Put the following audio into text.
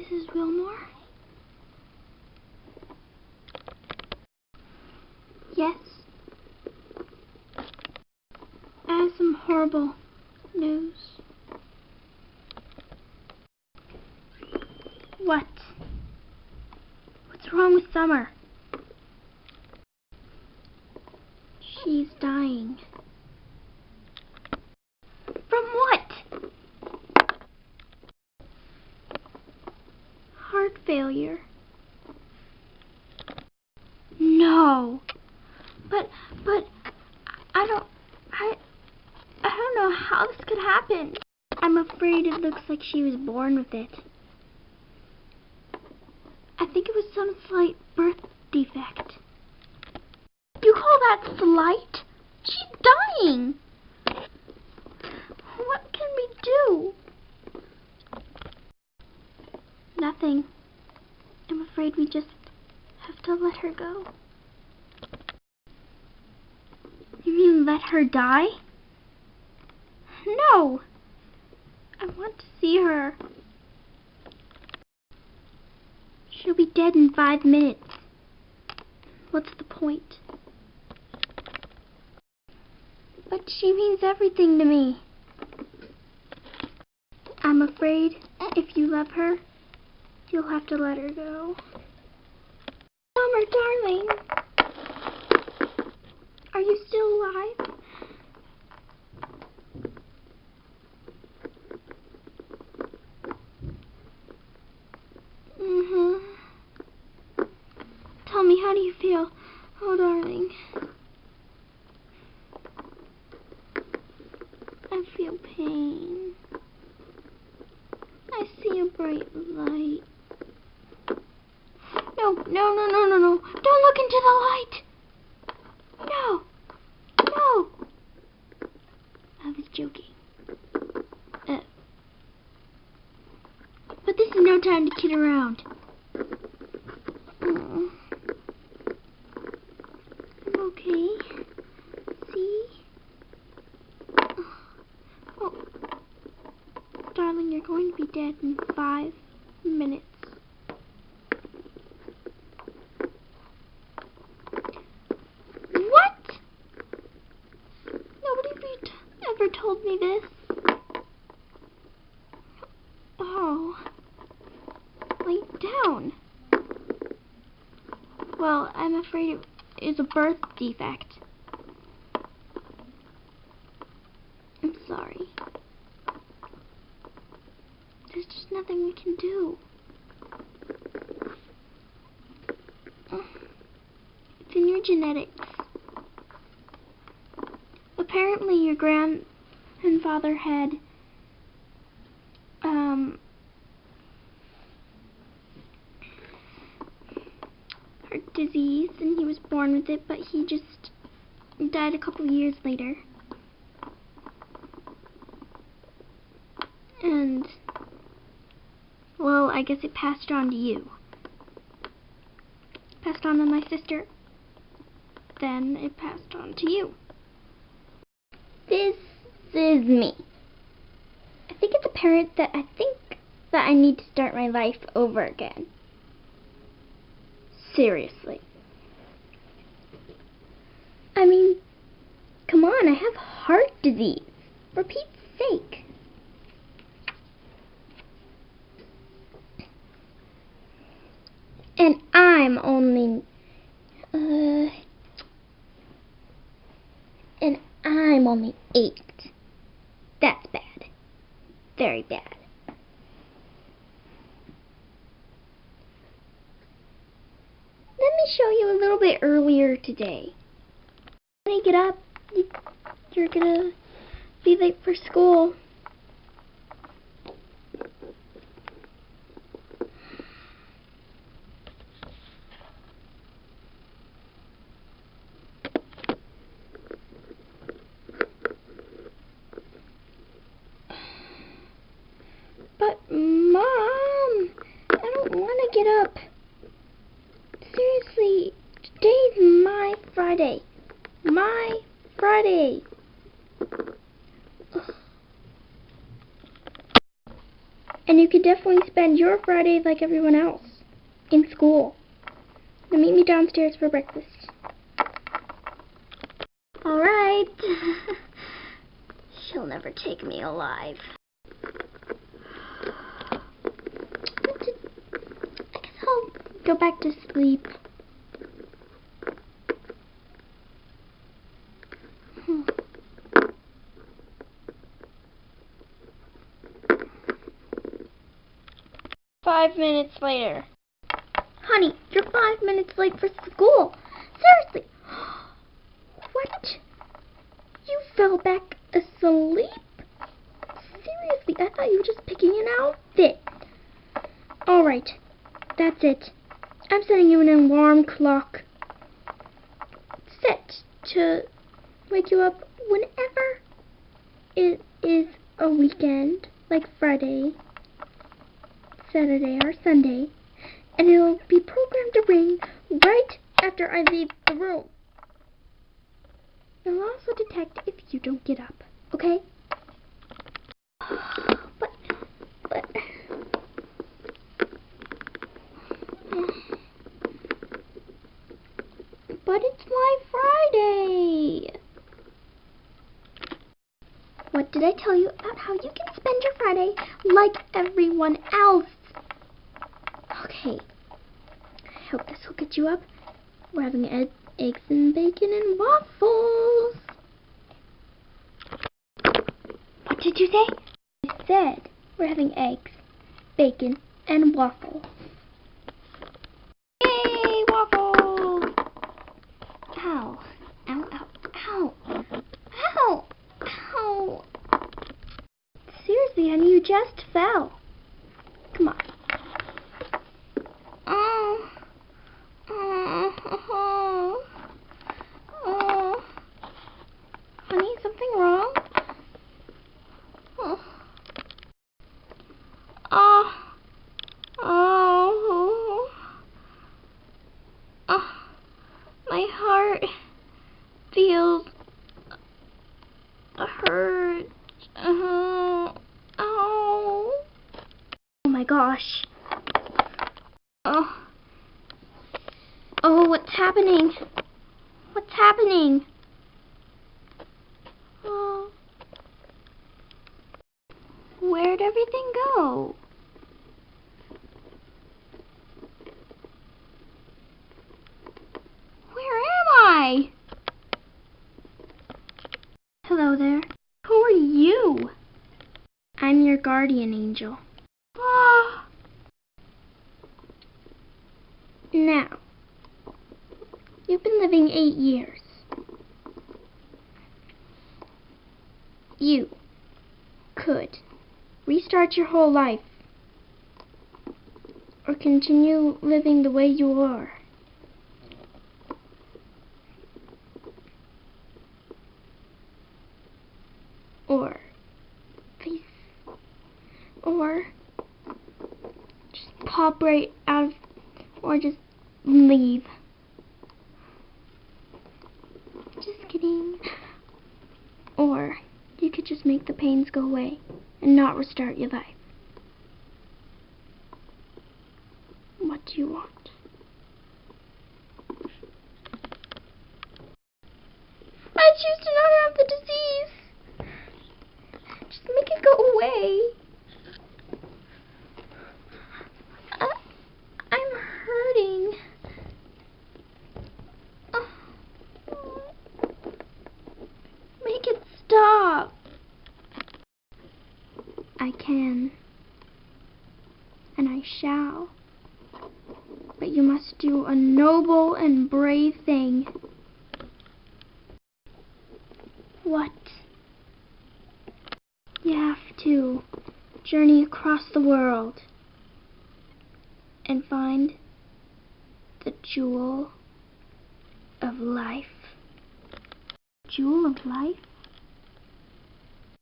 Mrs. Wilmore? Yes. I have some horrible news. What? What's wrong with Summer? She's dying. From what? Heart failure. No. But I don't know how this could happen. I'm afraid it looks like she was born with it. I think it was some slight birth defect. You call that slight? She's dying. What can we do? Nothing. I'm afraid we just have to let her go. You mean let her die? No. I want to see her. She'll be dead in 5 minutes. What's the point? But she means everything to me. I'm afraid if you love her, you'll have to let her go. Summer, darling. Are you still alive? Tell me, how do you feel? Oh, darling. I feel pain. I see a bright light. No. Don't look into the light. No. I was joking. But this is no time to kid around. I'm okay. See? Oh. Darling, you're going to be dead in 5 minutes. What? Nobody ever told me this. Oh. Lay down. Well, I'm afraid it is a birth defect. I'm sorry. There's just nothing we can do. It's in your genetics. Apparently your grandfather had heart disease, and he was born with it, but he just died a couple years later. And, well, I guess it passed on to you. Passed on to my sister. Then it passed on to you. This is me. I think it's apparent that I need to start my life over again. Seriously. I mean, come on, I have heart disease. For Pete's sake. And I'm only 8. That's bad. Very bad. Let me show you a little bit earlier today. When you get up, you're gonna be late for school. But, Mom, I don't want to get up. Seriously, today's my Friday. My Friday. Ugh. And you could definitely spend your Friday like everyone else, in school. Now meet me downstairs for breakfast. Alright. She'll never take me alive. I guess I'll go back to sleep. 5 minutes later. Honey, you're 5 minutes late for school. Seriously. What? You fell back asleep? Seriously, I thought you were just picking an outfit. Alright, that's it. I'm setting you an alarm clock. Set to wake you up whenever it is a weekend, like Friday, Saturday, or Sunday, and it'll be programmed to ring right after I leave the room. It'll also detect if you don't get up, okay? But it's my Friday. What did I tell you about how you can spend your Friday like everyone else? Okay. I hope this will get you up. We're having eggs and bacon and waffles. What did you say? I said we're having eggs, bacon, and waffles. Yay, waffles! Ow. Ow, ow, ow. Ow! Ow! Seriously, honey, you just fell. Come on. Oh. Oh. Oh. Oh. Honey, something wrong? Oh. Oh. Oh. Oh. My heart feels hurt. Oh. Oh my gosh. Oh. Oh, what's happening? What's happening? Oh. Where'd everything go? Where am I? Hello there. Who are you? I'm your guardian angel. Ah. Now, you've been living 8 years. You could restart your whole life or continue living the way you are. Or face, or just pop right out of, or just leave. Just kidding. Or you could just make the pains go away and not restart your life. What do you want? I choose to not have the disease. Just make it go away. I'm hurting. Make it stop. I can. And I shall. But you must do a noble and brave thing. What? You have to journey across the world and find the jewel of life. Jewel of life?